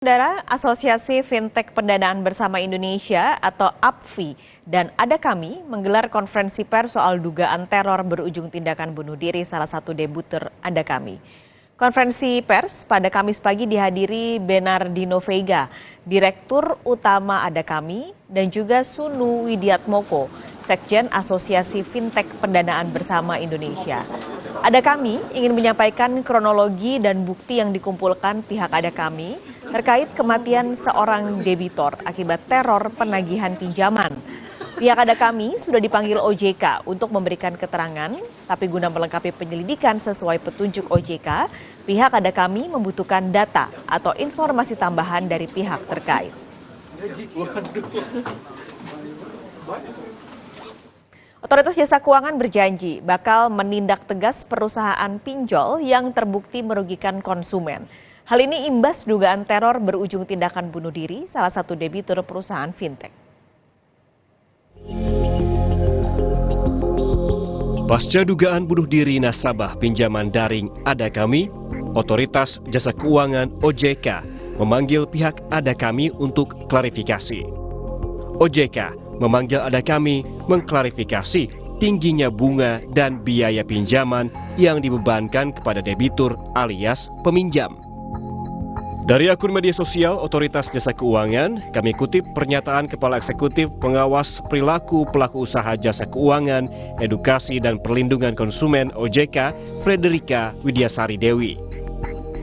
Saudara, Asosiasi Fintech Pendanaan Bersama Indonesia atau APFI dan Ada Kami menggelar konferensi pers soal dugaan teror berujung tindakan bunuh diri salah satu debuter Ada Kami. Konferensi pers pada Kamis pagi dihadiri Bernardino Veiga, Direktur Utama Ada Kami, dan juga Sunu Widiatmoko, Sekjen Asosiasi Fintech Pendanaan Bersama Indonesia. Ada Kami ingin menyampaikan kronologi dan bukti yang dikumpulkan pihak Ada Kami terkait kematian seorang debitor akibat teror penagihan pinjaman. Pihak Ada Kami sudah dipanggil OJK untuk memberikan keterangan, tapi guna melengkapi penyelidikan sesuai petunjuk OJK, pihak Ada Kami membutuhkan data atau informasi tambahan dari pihak terkait. Otoritas Jasa Keuangan berjanji bakal menindak tegas perusahaan pinjol yang terbukti merugikan konsumen. Hal ini imbas dugaan teror berujung tindakan bunuh diri salah satu debitur perusahaan fintech. Pasca dugaan bunuh diri nasabah pinjaman daring Ada Kami, Otoritas Jasa Keuangan OJK memanggil pihak Ada Kami untuk klarifikasi. OJK memanggil Ada Kami mengklarifikasi tingginya bunga dan biaya pinjaman yang dibebankan kepada debitur alias peminjam. Dari akun media sosial Otoritas Jasa Keuangan, kami kutip pernyataan Kepala Eksekutif Pengawas Perilaku Pelaku Usaha Jasa Keuangan, Edukasi dan Perlindungan Konsumen OJK, Frederika Widiasari Dewi.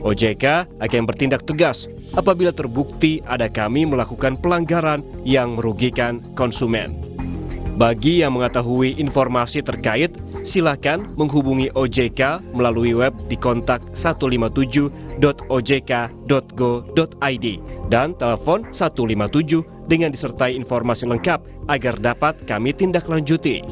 OJK akan bertindak tegas apabila terbukti Ada Kami melakukan pelanggaran yang merugikan konsumen. Bagi yang mengetahui informasi terkait, silakan menghubungi OJK melalui web di kontak 157.ojk.go.id dan telepon 157 dengan disertai informasi lengkap agar dapat kami tindak lanjuti.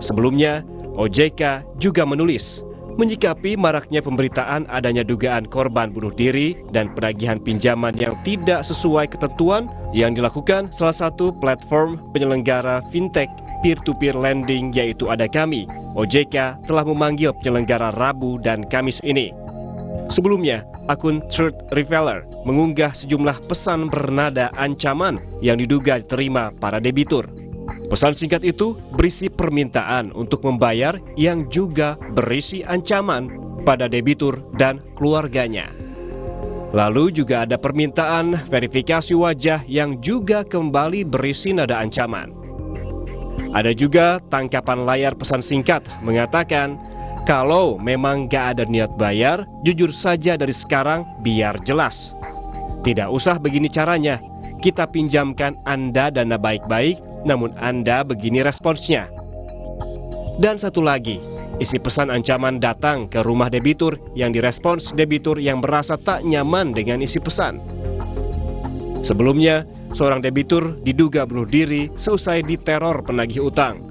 Sebelumnya, OJK juga menulis, menyikapi maraknya pemberitaan adanya dugaan korban bunuh diri dan penagihan pinjaman yang tidak sesuai ketentuan yang dilakukan salah satu platform penyelenggara fintech peer-to-peer lending yaitu Ada Kami, OJK telah memanggil penyelenggara Rabu dan Kamis ini. Sebelumnya, akun Truth Revealer mengunggah sejumlah pesan bernada ancaman yang diduga diterima para debitur. Pesan singkat itu berisi permintaan untuk membayar yang juga berisi ancaman pada debitur dan keluarganya. Lalu juga ada permintaan verifikasi wajah yang juga kembali berisi nada ancaman. Ada juga tangkapan layar pesan singkat mengatakan, kalau memang gak ada niat bayar, jujur saja dari sekarang biar jelas. Tidak usah begini caranya, kita pinjamkan Anda dana baik-baik, namun Anda begini responsnya. Dan satu lagi, isi pesan ancaman datang ke rumah debitur yang direspons debitur yang merasa tak nyaman dengan isi pesan. Sebelumnya, seorang debitur diduga bunuh diri seusai diteror penagih utang.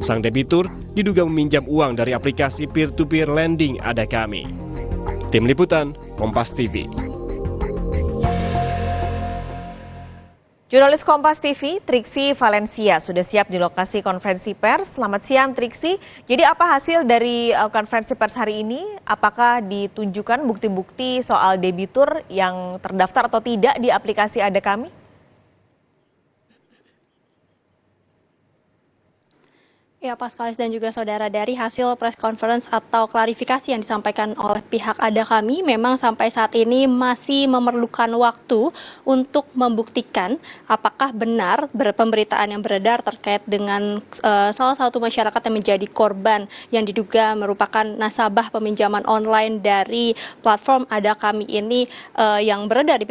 Sang debitur diduga meminjam uang dari aplikasi peer-to-peer lending Ada Kami. Tim Liputan, Kompas TV. Jurnalis Kompas TV, Triksi Valencia, sudah siap di lokasi konferensi pers. Selamat siang, Triksi. Jadi apa hasil dari konferensi pers hari ini? Apakah ditunjukkan bukti-bukti soal debitur yang terdaftar atau tidak di aplikasi Ada Kami? Ya, Paskalis dan juga saudara, dari hasil press conference atau klarifikasi yang disampaikan oleh pihak Ada Kami, memang sampai saat ini masih memerlukan waktu untuk membuktikan apakah benar pemberitaan yang beredar terkait dengan salah satu masyarakat yang menjadi korban yang diduga merupakan nasabah peminjaman online dari platform Ada Kami ini yang beredar di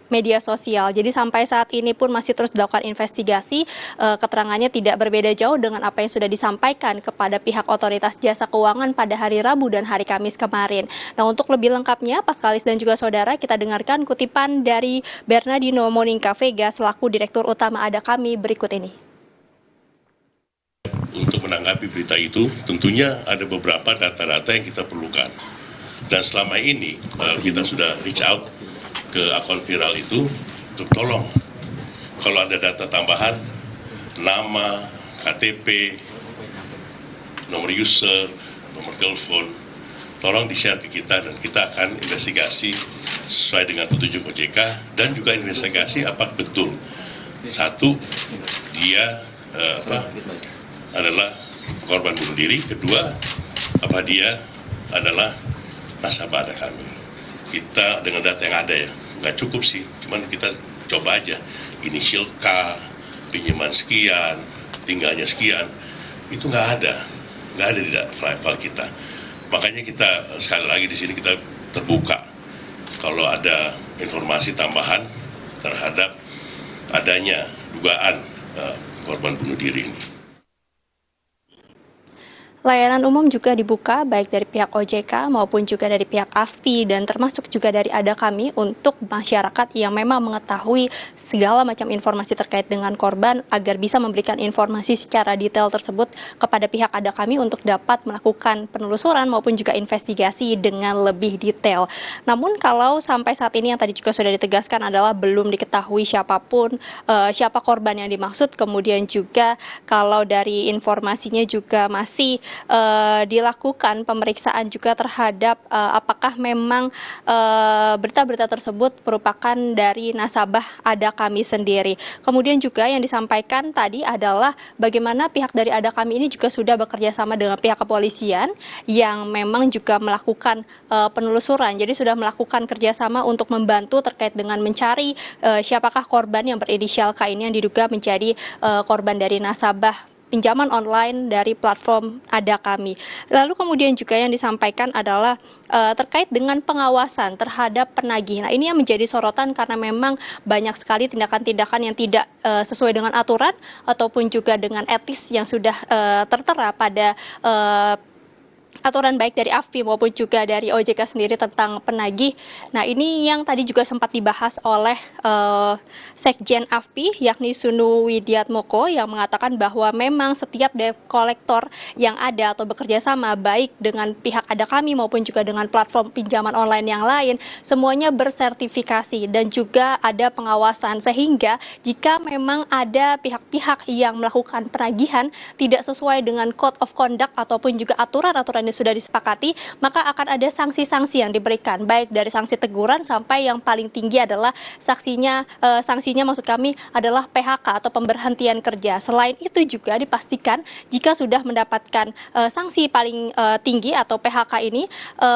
media sosial. Jadi sampai saat ini pun masih terus dilakukan investigasi, keterangannya tidak berbeda jauh dengan apa yang sudah disampaikan kepada pihak Otoritas Jasa Keuangan pada hari Rabu dan hari Kamis kemarin. Nah, untuk lebih lengkapnya, Paskalis dan juga saudara, kita dengarkan kutipan dari Bernardino Monica Veiga selaku Direktur Utama Ada Kami berikut ini. Untuk menanggapi berita itu, tentunya ada beberapa data-data yang kita perlukan. Dan selama ini kita sudah reach out ke akun viral itu untuk tolong kalau ada data tambahan, nama, KTP, nomor user, nomor telepon, tolong di-share ke kita dan kita akan investigasi sesuai dengan petunjuk OJK dan juga investigasi apa betul satu dia adalah korban bunuh diri, kedua apa dia adalah nasabah Ada Kami. Kita dengan data yang ada ya, nggak cukup sih, cuman kita coba aja inisial K, pinjaman sekian, tinggalnya sekian, itu nggak ada di file kita. Makanya kita sekali lagi di sini kita terbuka kalau ada informasi tambahan terhadap adanya dugaan korban bunuh diri ini. Layanan umum juga dibuka baik dari pihak OJK maupun juga dari pihak AFPI dan termasuk juga dari Ada Kami untuk masyarakat yang memang mengetahui segala macam informasi terkait dengan korban agar bisa memberikan informasi secara detail tersebut kepada pihak Ada Kami untuk dapat melakukan penelusuran maupun juga investigasi dengan lebih detail. Namun kalau sampai saat ini yang tadi juga sudah ditegaskan adalah belum diketahui siapa korban yang dimaksud, kemudian juga kalau dari informasinya juga masih dilakukan pemeriksaan juga terhadap apakah memang berita-berita tersebut merupakan dari nasabah Ada Kami sendiri. Kemudian juga yang disampaikan tadi adalah bagaimana pihak dari Ada Kami ini juga sudah bekerja sama dengan pihak kepolisian yang memang juga melakukan penelusuran. Jadi sudah melakukan kerjasama untuk membantu terkait dengan mencari siapakah korban yang berinisial K ini yang diduga menjadi korban dari nasabah pinjaman online dari platform Ada Kami. Lalu kemudian juga yang disampaikan adalah terkait dengan pengawasan terhadap penagih. Nah, ini yang menjadi sorotan karena memang banyak sekali tindakan-tindakan yang tidak sesuai dengan aturan ataupun juga dengan etis yang sudah tertera pada aturan baik dari AFPI maupun juga dari OJK sendiri tentang penagih. Nah, ini yang tadi juga sempat dibahas oleh Sekjen AFPI yakni Sunu Widiatmoko yang mengatakan bahwa memang setiap debt collector yang ada atau bekerja sama baik dengan pihak Ada Kami maupun juga dengan platform pinjaman online yang lain semuanya bersertifikasi dan juga ada pengawasan sehingga jika memang ada pihak-pihak yang melakukan penagihan tidak sesuai dengan code of conduct ataupun juga aturan-aturan yang sudah disepakati, maka akan ada sanksi-sanksi yang diberikan, baik dari sanksi teguran sampai yang paling tinggi adalah sanksinya maksud kami adalah PHK atau pemberhentian kerja. Selain itu juga dipastikan jika sudah mendapatkan sanksi paling tinggi atau PHK ini,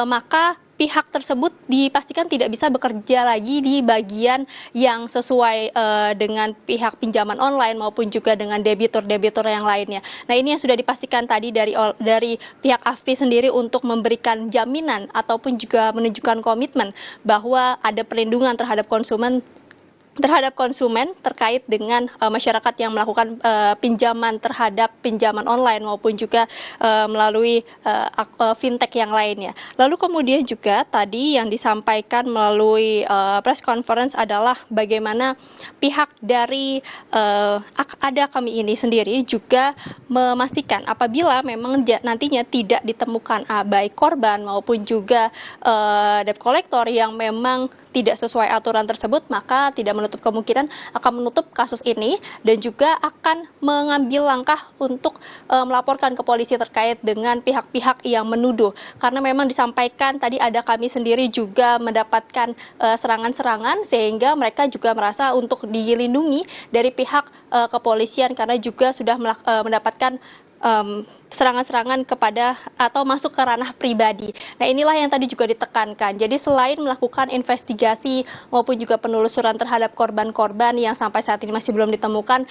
maka pihak tersebut dipastikan tidak bisa bekerja lagi di bagian yang sesuai dengan pihak pinjaman online maupun juga dengan debitur-debitur yang lainnya. Nah, ini yang sudah dipastikan tadi dari pihak AFPI sendiri untuk memberikan jaminan ataupun juga menunjukkan komitmen bahwa ada perlindungan terhadap konsumen terkait dengan masyarakat yang melakukan pinjaman terhadap pinjaman online maupun juga melalui fintech yang lainnya. Lalu kemudian juga tadi yang disampaikan melalui press conference adalah bagaimana pihak dari Ada Kami ini sendiri juga memastikan apabila memang nantinya tidak ditemukan baik korban maupun juga debt collector yang memang tidak sesuai aturan tersebut, maka tidak menutup kemungkinan akan menutup kasus ini dan juga akan mengambil langkah untuk melaporkan ke polisi terkait dengan pihak-pihak yang menuduh. Karena memang disampaikan tadi Ada Kami sendiri juga mendapatkan serangan-serangan sehingga mereka juga merasa untuk dilindungi dari pihak kepolisian karena juga sudah mendapatkan serangan-serangan kepada atau masuk ke ranah pribadi. Nah, inilah yang tadi juga ditekankan. Jadi selain melakukan investigasi maupun juga penelusuran terhadap korban-korban yang sampai saat ini masih belum ditemukan,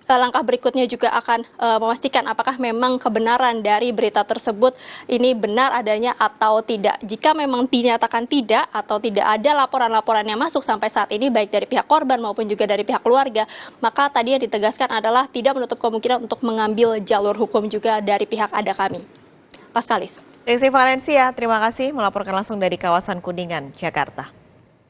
langkah berikutnya juga akan memastikan apakah memang kebenaran dari berita tersebut ini benar adanya atau tidak. Jika memang dinyatakan tidak atau tidak ada laporan-laporan yang masuk sampai saat ini baik dari pihak korban maupun juga dari pihak keluarga, maka tadi yang ditegaskan adalah tidak menutup kemungkinan untuk mengambil jalur hukum juga dari pihak Ada Kami. Paskalis. Desi Valencia, terima kasih melaporkan langsung dari kawasan Kuningan, Jakarta.